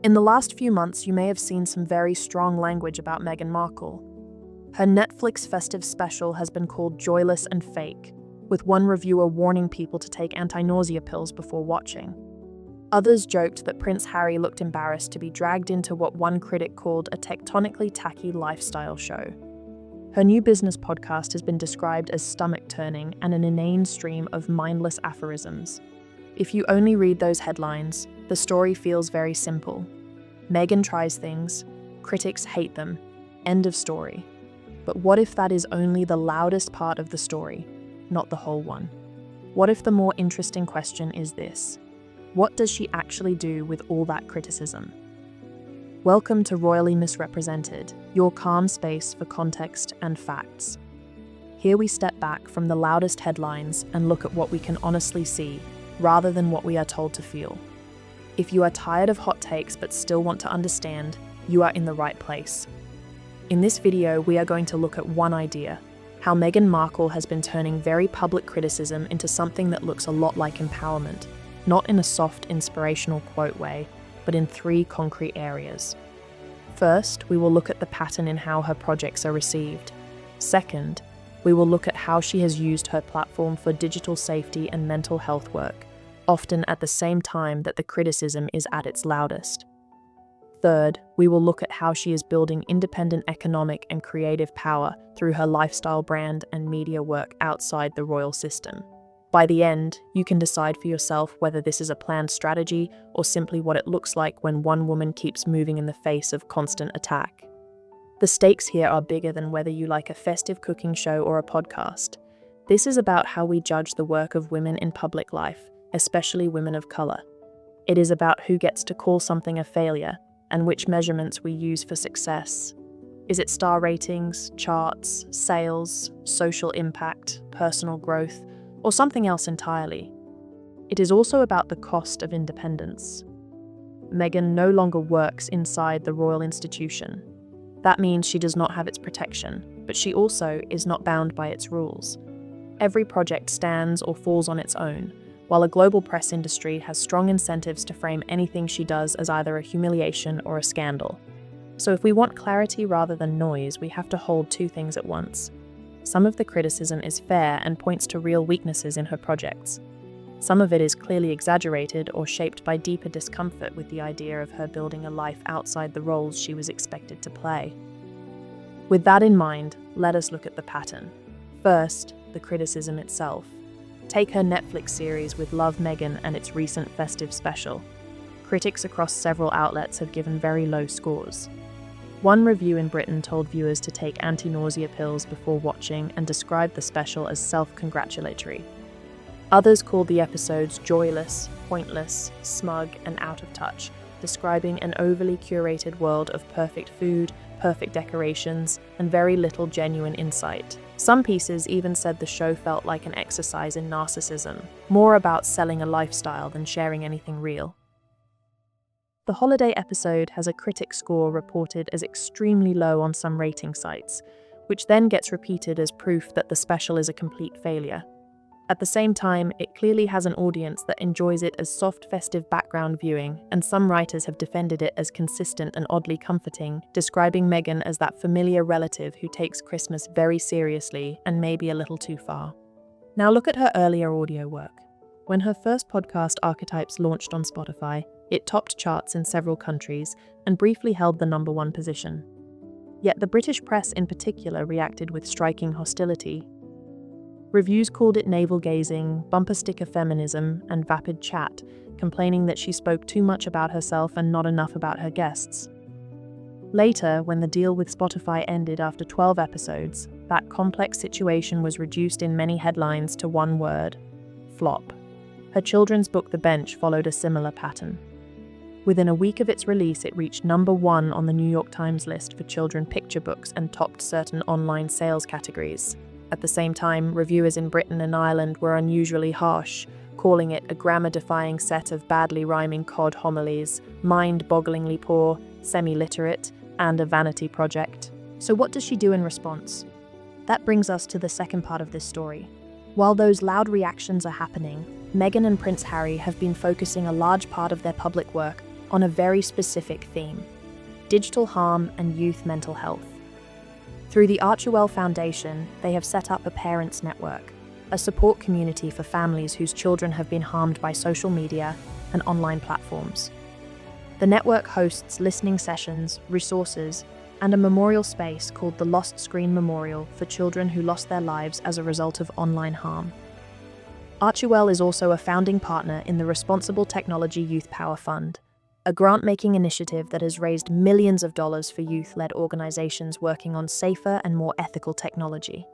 In the last few months, you may have seen some very strong language about Meghan Markle. Her Netflix festive special has been called joyless and fake, with one reviewer warning people to take anti-nausea pills before watching. Others joked that Prince Harry looked embarrassed to be dragged into what one critic called a tectonically tacky lifestyle show. Her new business podcast has been described as stomach-turning and an inane stream of mindless aphorisms. If you only read those headlines, the story feels very simple. Meghan tries things, critics hate them, end of story. But what if that is only the loudest part of the story, not the whole one? What if the more interesting question is this? What does she actually do with all that criticism? Welcome to Royally Misrepresented, your calm space for context and facts. Here we step back from the loudest headlines and look at what we can honestly see, rather than what we are told to feel. If you are tired of hot takes but still want to understand, you are in the right place. In this video, we are going to look at one idea: how Meghan Markle has been turning very public criticism into something that looks a lot like empowerment, not in a soft, inspirational quote way, but in 3 concrete areas. First, we will look at the pattern in how her projects are received. Second, we will look at how she has used her platform for digital safety and mental health work, often at the same time that the criticism is at its loudest. Third, we will look at how she is building independent economic and creative power through her lifestyle brand and media work outside the royal system. By the end, you can decide for yourself whether this is a planned strategy or simply what it looks like when one woman keeps moving in the face of constant attack. The stakes here are bigger than whether you like a festive cooking show or a podcast. This is about how we judge the work of women in public life, especially women of color. It is about who gets to call something a failure and which measurements we use for success. Is it star ratings, charts, sales, social impact, personal growth, or something else entirely? It is also about the cost of independence. Meghan no longer works inside the royal institution. That means she does not have its protection, but she also is not bound by its rules. Every project stands or falls on its own, while a global press industry has strong incentives to frame anything she does as either a humiliation or a scandal. So if we want clarity rather than noise, we have to hold 2 things at once. Some of the criticism is fair and points to real weaknesses in her projects. Some of it is clearly exaggerated or shaped by deeper discomfort with the idea of her building a life outside the roles she was expected to play. With that in mind, let us look at the pattern. First, the criticism itself. Take her Netflix series with Love Meghan and its recent festive special. Critics across several outlets have given very low scores. One review in Britain told viewers to take anti-nausea pills before watching and described the special as self-congratulatory. Others called the episodes joyless, pointless, smug, and out of touch, describing an overly curated world of perfect food, perfect decorations, and very little genuine insight. Some pieces even said the show felt like an exercise in narcissism, more about selling a lifestyle than sharing anything real. The holiday episode has a critic score reported as extremely low on some rating sites, which then gets repeated as proof that the special is a complete failure. At the same time, it clearly has an audience that enjoys it as soft, festive background viewing, and some writers have defended it as consistent and oddly comforting, describing Meghan as that familiar relative who takes Christmas very seriously and maybe a little too far. Now look at her earlier audio work. When her first podcast, Archetypes, launched on Spotify, it topped charts in several countries and briefly held the number 1 position. Yet the British press in particular reacted with striking hostility. Reviews called it navel-gazing, bumper sticker feminism, and vapid chat, complaining that she spoke too much about herself and not enough about her guests. Later, when the deal with Spotify ended after 12 episodes, that complex situation was reduced in many headlines to one word: flop. Her children's book The Bench followed a similar pattern. Within a week of its release, it reached number 1 on the New York Times list for children picture books and topped certain online sales categories. At the same time, reviewers in Britain and Ireland were unusually harsh, calling it a grammar-defying set of badly rhyming cod homilies, mind-bogglingly poor, semi-literate, and a vanity project. So what does she do in response? That brings us to the second part of this story. While those loud reactions are happening, Meghan and Prince Harry have been focusing a large part of their public work on a very specific theme: digital harm and youth mental health. Through the Archewell Foundation, they have set up a parents' network, a support community for families whose children have been harmed by social media and online platforms. The network hosts listening sessions, resources, and a memorial space called the Lost Screen Memorial for children who lost their lives as a result of online harm. Archewell is also a founding partner in the Responsible Technology Youth Power Fund, a grant-making initiative that has raised millions of dollars for youth-led organizations working on safer and more ethical technology.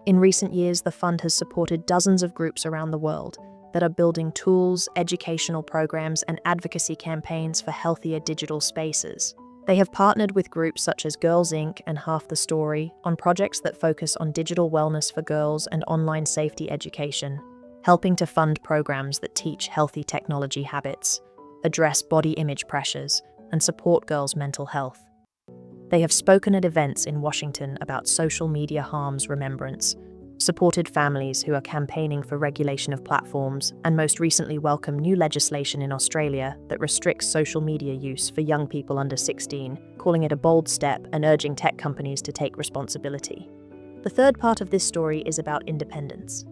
In recent years, the fund has supported dozens of groups around the world that are building tools, educational programs, and advocacy campaigns for healthier digital spaces. They have partnered with groups such as Girls Inc. and Half the Story on projects that focus on digital wellness for girls and online safety education, helping to fund programs that teach healthy technology habits, address body image pressures, and support girls' mental health. They have spoken at events in Washington about social media harm's remembrance, supported families who are campaigning for regulation of platforms, and most recently welcomed new legislation in Australia that restricts social media use for young people under 16, calling it a bold step and urging tech companies to take responsibility. The third part of this story is about independence.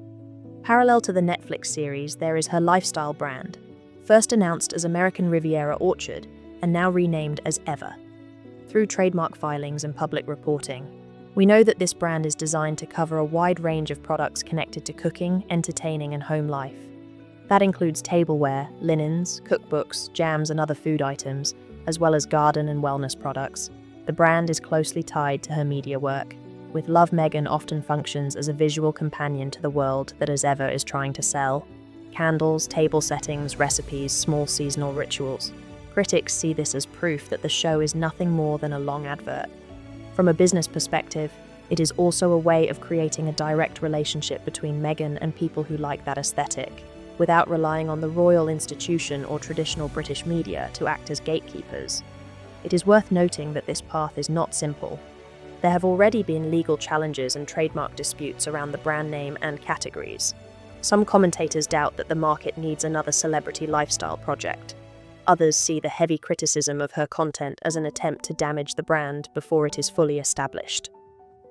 Parallel to the Netflix series, there is her lifestyle brand, first announced as American Riviera Orchard and now renamed as Ever. Through trademark filings and public reporting, we know that this brand is designed to cover a wide range of products connected to cooking, entertaining, and home life. That includes tableware, linens, cookbooks, jams, and other food items, as well as garden and wellness products. The brand is closely tied to her media work, with Love Meghan often functions as a visual companion to the world that As Ever is trying to sell. Candles, table settings, recipes, small seasonal rituals. Critics see this as proof that the show is nothing more than a long advert. From a business perspective, it is also a way of creating a direct relationship between Meghan and people who like that aesthetic, without relying on the royal institution or traditional British media to act as gatekeepers. It is worth noting that this path is not simple. There have already been legal challenges and trademark disputes around the brand name and categories. Some commentators doubt that the market needs another celebrity lifestyle project. Others see the heavy criticism of her content as an attempt to damage the brand before it is fully established.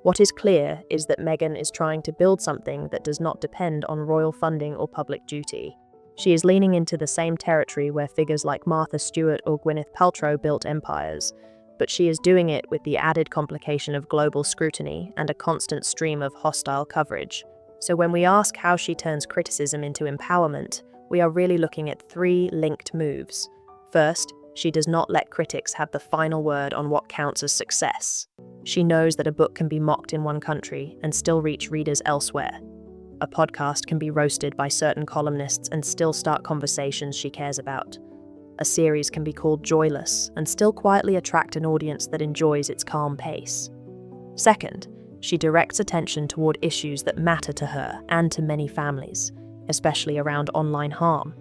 What is clear is that Meghan is trying to build something that does not depend on royal funding or public duty. She is leaning into the same territory where figures like Martha Stewart or Gwyneth Paltrow built empires, but she is doing it with the added complication of global scrutiny and a constant stream of hostile coverage. So when we ask how she turns criticism into empowerment, we are really looking at three linked moves. First, she does not let critics have the final word on what counts as success. She knows that a book can be mocked in one country and still reach readers elsewhere. A podcast can be roasted by certain columnists and still start conversations she cares about. A series can be called joyless and still quietly attract an audience that enjoys its calm pace. Second, she directs attention toward issues that matter to her and to many families, especially around online harm.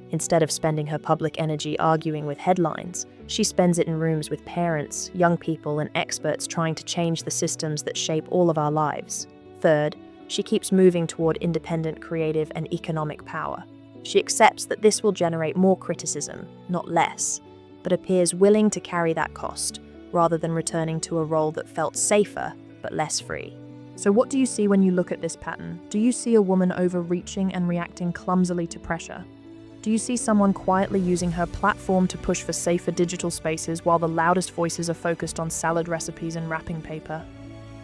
Instead of spending her public energy arguing with headlines, she spends it in rooms with parents, young people, and experts trying to change the systems that shape all of our lives. Third, she keeps moving toward independent creative and economic power. She accepts that this will generate more criticism, not less, but appears willing to carry that cost, rather than returning to a role that felt safer, but less free. So what do you see when you look at this pattern? Do you see a woman overreaching and reacting clumsily to pressure? Do you see someone quietly using her platform to push for safer digital spaces while the loudest voices are focused on salad recipes and wrapping paper?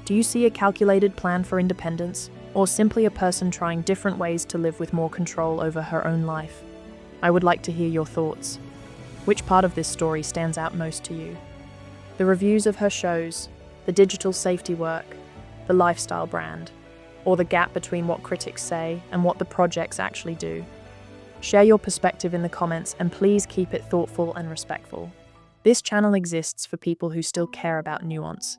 Do you see a calculated plan for independence, or simply a person trying different ways to live with more control over her own life? I would like to hear your thoughts. Which part of this story stands out most to you? The reviews of her shows, the digital safety work, the lifestyle brand, or the gap between what critics say and what the projects actually do? Share your perspective in the comments and please keep it thoughtful and respectful. This channel exists for people who still care about nuance.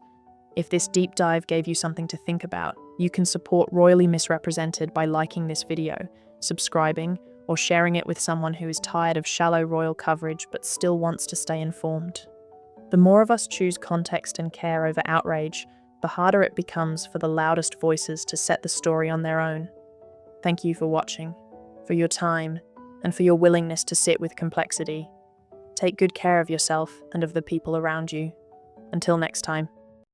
If this deep dive gave you something to think about, you can support Royally Misrepresented by liking this video, subscribing, or sharing it with someone who is tired of shallow royal coverage but still wants to stay informed. The more of us choose context and care over outrage, the harder it becomes for the loudest voices to set the story on their own. Thank you for watching, for your time, and for your willingness to sit with complexity. Take good care of yourself and of the people around you. Until next time.